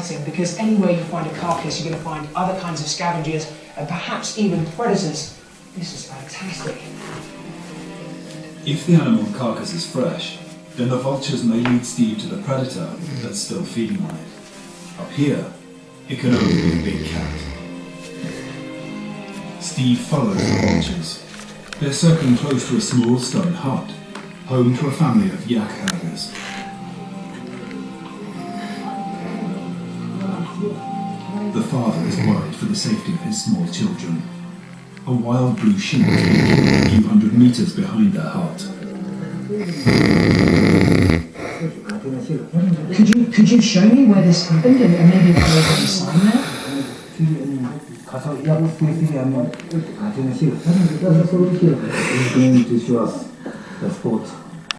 exciting because anywhere you find a carcass, you're going to find other kinds of scavengers and perhaps even predators. This is fantastic. If the animal carcass is fresh, then the vultures may lead Steve to the predator that's still feeding on it. Up here, it could only be a big cat. Steve follows the vultures. They're circling close to a small stone hut, home to a family of yak herders. The father is worried for the safety of his small children. A wild blue sheep has been killed a few hundred meters behind their hut. Could you show me where this happened and maybe if there's any sign there? Going to show us the spot